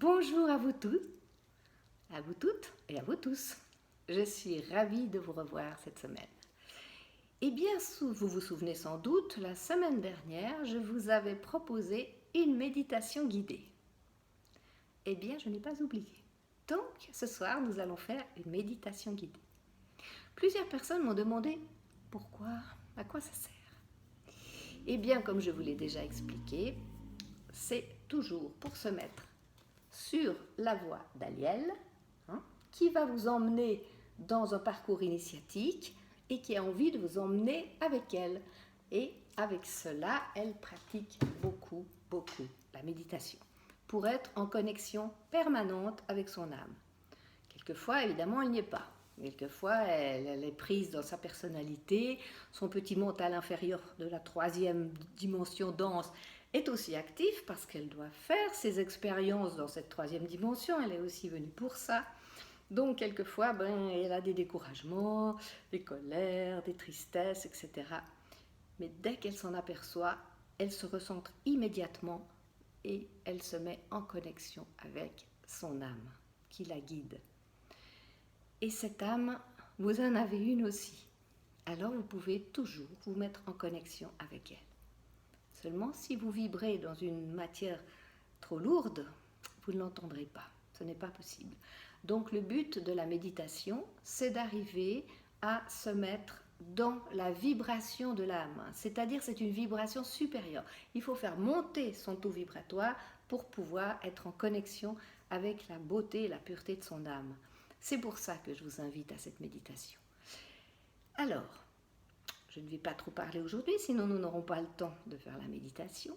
Bonjour à vous tous, à vous toutes et à vous tous. Je suis ravie de vous revoir cette semaine. Eh bien, vous vous souvenez sans doute, la semaine dernière, je vous avais proposé une méditation guidée. Eh bien, je n'ai pas oublié. Donc, ce soir, nous allons faire une méditation guidée. Plusieurs personnes m'ont demandé pourquoi, à quoi ça sert. Eh bien, comme je vous l'ai déjà expliqué, c'est toujours pour se mettre sur la voie d'Aliel, qui va vous emmener dans un parcours initiatique et qui a envie de vous emmener avec elle. Et avec cela, elle pratique beaucoup la méditation pour être en connexion permanente avec son âme. Quelquefois, évidemment, elle n'y est pas. Quelquefois, elle est prise dans sa personnalité, son petit mental inférieur de la troisième dimension dense est aussi actif parce qu'elle doit faire ses expériences dans cette troisième dimension, elle est aussi venue pour ça. Donc, quelquefois, elle a des découragements, des colères, des tristesses, etc. Mais dès qu'elle s'en aperçoit, elle se recentre immédiatement et elle se met en connexion avec son âme qui la guide. Et cette âme, vous en avez une aussi. Alors, vous pouvez toujours vous mettre en connexion avec elle. Seulement, si vous vibrez dans une matière trop lourde, vous ne l'entendrez pas. Ce n'est pas possible. Donc, le but de la méditation, c'est d'arriver à se mettre dans la vibration de l'âme. C'est-à-dire, c'est une vibration supérieure. Il faut faire monter son taux vibratoire pour pouvoir être en connexion avec la beauté et la pureté de son âme. C'est pour ça que je vous invite à cette méditation. Alors, je ne vais pas trop parler aujourd'hui, sinon nous n'aurons pas le temps de faire la méditation.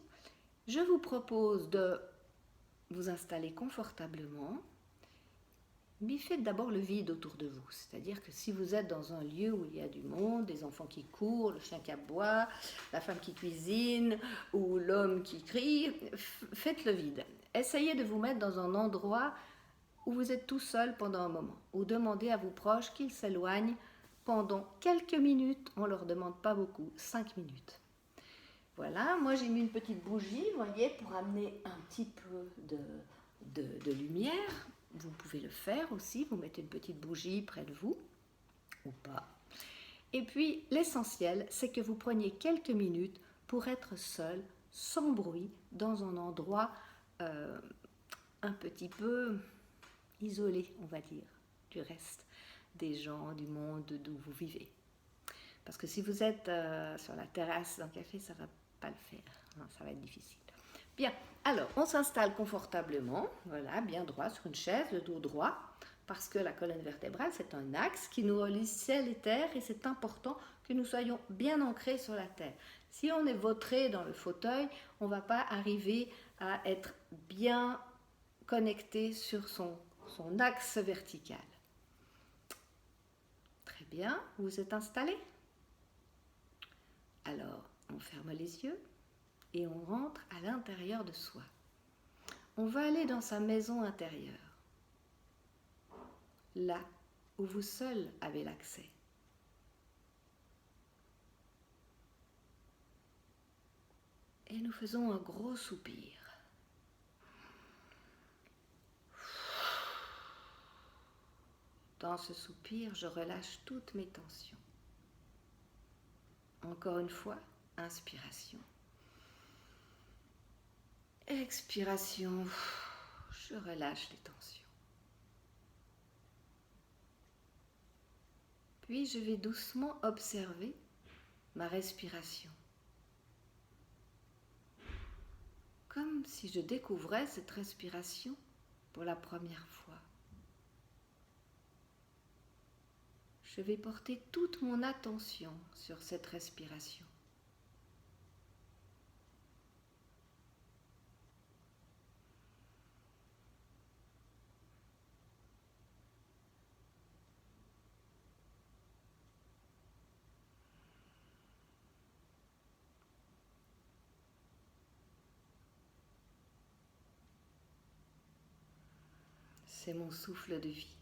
Je vous propose de vous installer confortablement, mais faites d'abord le vide autour de vous. C'est-à-dire que si vous êtes dans un lieu où il y a du monde, des enfants qui courent, le chien qui aboie, la femme qui cuisine ou l'homme qui crie, faites le vide. Essayez de vous mettre dans un endroit où vous êtes tout seul pendant un moment, ou demandez à vos proches qu'ils s'éloignent pendant quelques minutes. On ne leur demande pas beaucoup, 5 minutes. Voilà, moi j'ai mis une petite bougie, vous voyez, pour amener un petit peu de lumière. Vous pouvez le faire aussi, vous mettez une petite bougie près de vous, ou pas. Et puis l'essentiel, c'est que vous preniez quelques minutes pour être seul, sans bruit, dans un endroit un petit peu isolé, on va dire, du reste des gens, du monde d'où vous vivez. Parce que si vous êtes sur la terrasse d'un café, ça ne va pas le faire, ça va être difficile. Bien, alors on s'installe confortablement, voilà, bien droit sur une chaise, le dos droit, parce que la colonne vertébrale, c'est un axe qui nous relie ciel et terre et c'est important que nous soyons bien ancrés sur la terre. Si on est vautré dans le fauteuil, on ne va pas arriver à être bien connecté sur son axe vertical. Très bien, vous êtes installé? Alors, on ferme les yeux et on rentre à l'intérieur de soi. On va aller dans sa maison intérieure, là où vous seul avez l'accès. Et nous faisons un gros soupir. Dans ce soupir, je relâche toutes mes tensions. Encore une fois, inspiration. Expiration, je relâche les tensions. Puis je vais doucement observer ma respiration. Comme si je découvrais cette respiration pour la première fois. Je vais porter toute mon attention sur cette respiration. C'est mon souffle de vie.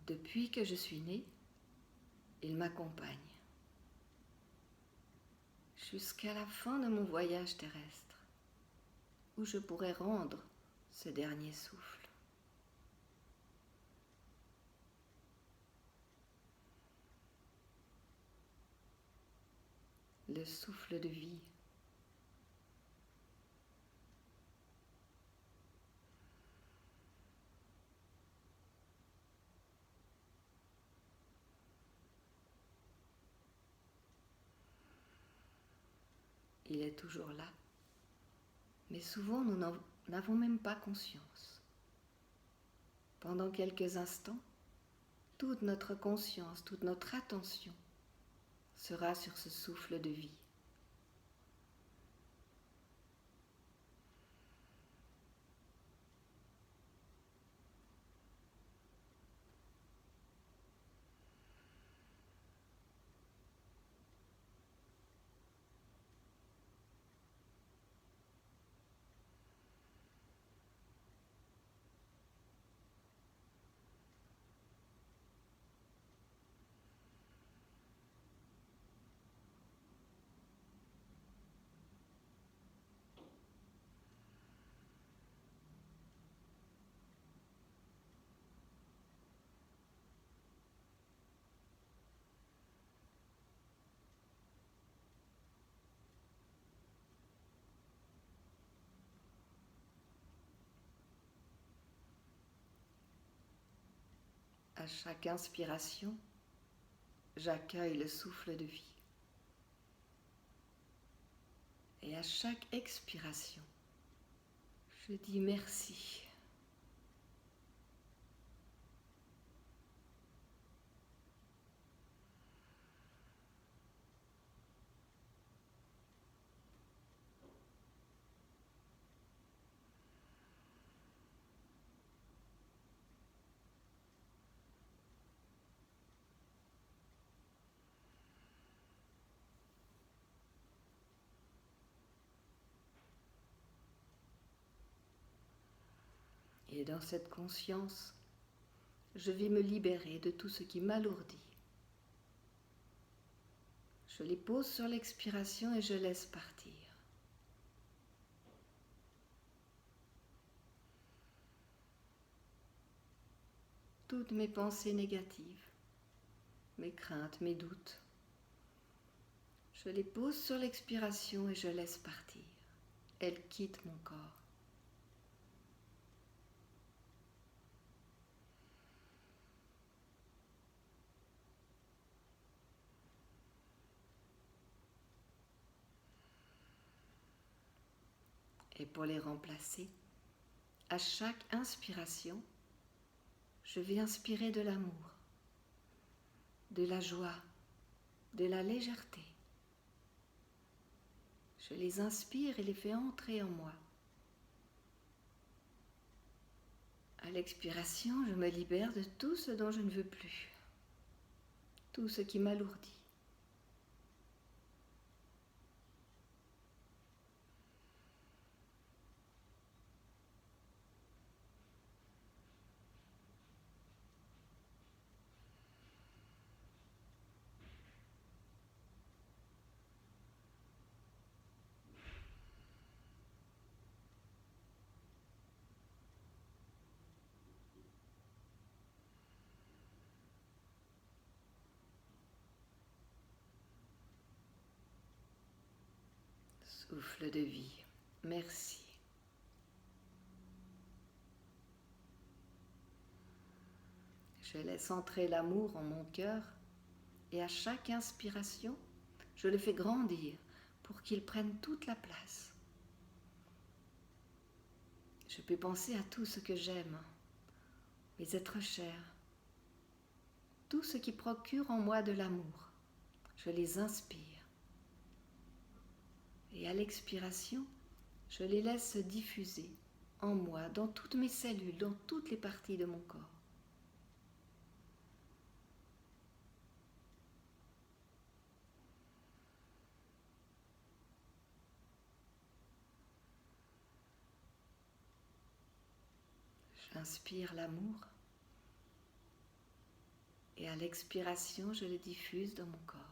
Depuis que je suis née, il m'accompagne jusqu'à la fin de mon voyage terrestre, où je pourrai rendre ce dernier souffle. Le souffle de vie. Il est toujours là, mais souvent nous n'en avons même pas conscience. Pendant quelques instants, toute notre conscience, toute notre attention sera sur ce souffle de vie. À chaque inspiration, j'accueille le souffle de vie. Et à chaque expiration, je dis merci. Et dans cette conscience, je vais me libérer de tout ce qui m'alourdit. Je les pose sur l'expiration et je laisse partir. Toutes mes pensées négatives, mes craintes, mes doutes, je les pose sur l'expiration et je laisse partir. Elles quittent mon corps. Et pour les remplacer, à chaque inspiration, je vais inspirer de l'amour, de la joie, de la légèreté. Je les inspire et les fais entrer en moi. À l'expiration, je me libère de tout ce dont je ne veux plus, tout ce qui m'alourdit. Souffle de vie, merci. Je laisse entrer l'amour en mon cœur et à chaque inspiration, je le fais grandir pour qu'il prenne toute la place. Je peux penser à tout ce que j'aime, mes êtres chers, tout ce qui procure en moi de l'amour. Je les inspire. Et à l'expiration, je les laisse se diffuser en moi, dans toutes mes cellules, dans toutes les parties de mon corps. J'inspire l'amour et à l'expiration, je le diffuse dans mon corps.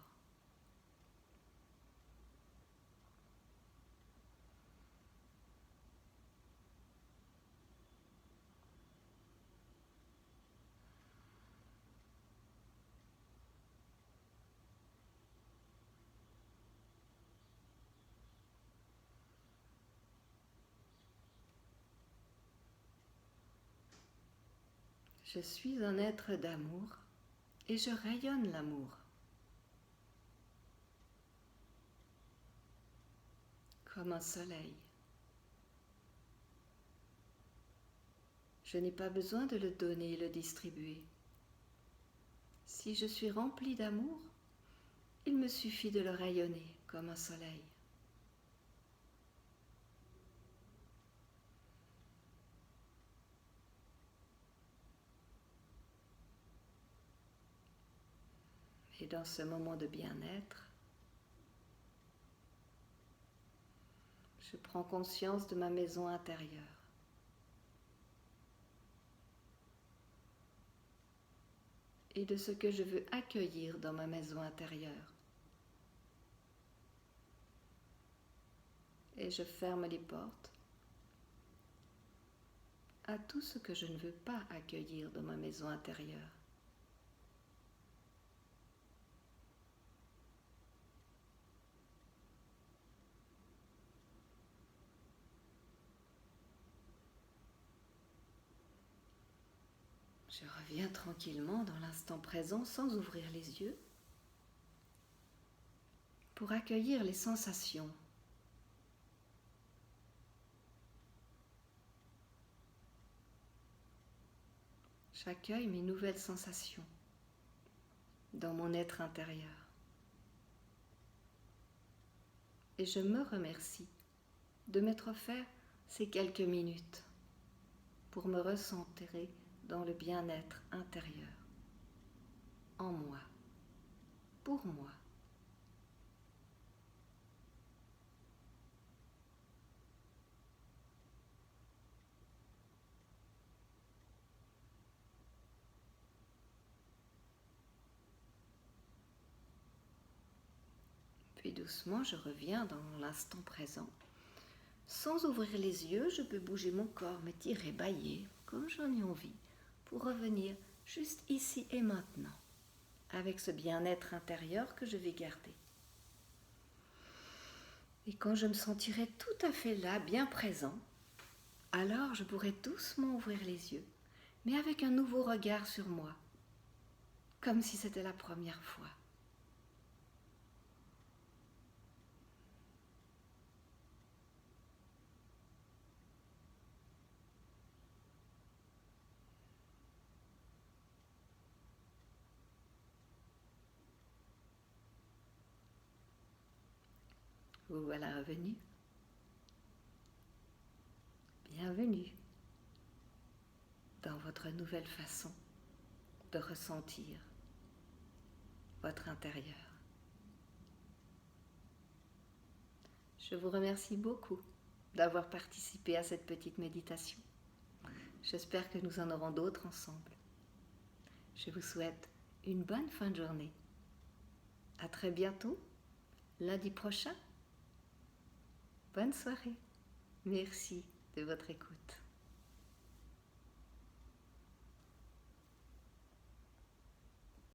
Je suis un être d'amour et je rayonne l'amour. Comme un soleil. Je n'ai pas besoin de le donner et le distribuer. Si je suis remplie d'amour, il me suffit de le rayonner comme un soleil. Et dans ce moment de bien-être, je prends conscience de ma maison intérieure. Et de ce que je veux accueillir dans ma maison intérieure. Et je ferme les portes à tout ce que je ne veux pas accueillir dans ma maison intérieure. Je reviens tranquillement dans l'instant présent sans ouvrir les yeux pour accueillir les sensations. J'accueille mes nouvelles sensations dans mon être intérieur. Et je me remercie de m'être offert ces quelques minutes pour me recentrer dans le bien-être intérieur, en moi, pour moi. Puis doucement, je reviens dans l'instant présent. Sans ouvrir les yeux, je peux bouger mon corps, m'étirer, bâiller, comme j'en ai envie, pour revenir juste ici et maintenant, avec ce bien-être intérieur que je vais garder. Et quand je me sentirai tout à fait là, bien présent, alors je pourrai doucement ouvrir les yeux, mais avec un nouveau regard sur moi, comme si c'était la première fois. Vous voilà revenu. Bienvenue dans votre nouvelle façon de ressentir votre intérieur. Je vous remercie beaucoup d'avoir participé à cette petite méditation. J'espère que nous en aurons d'autres ensemble. Je vous souhaite une bonne fin de journée. À très bientôt, lundi prochain. Bonne soirée. Merci de votre écoute.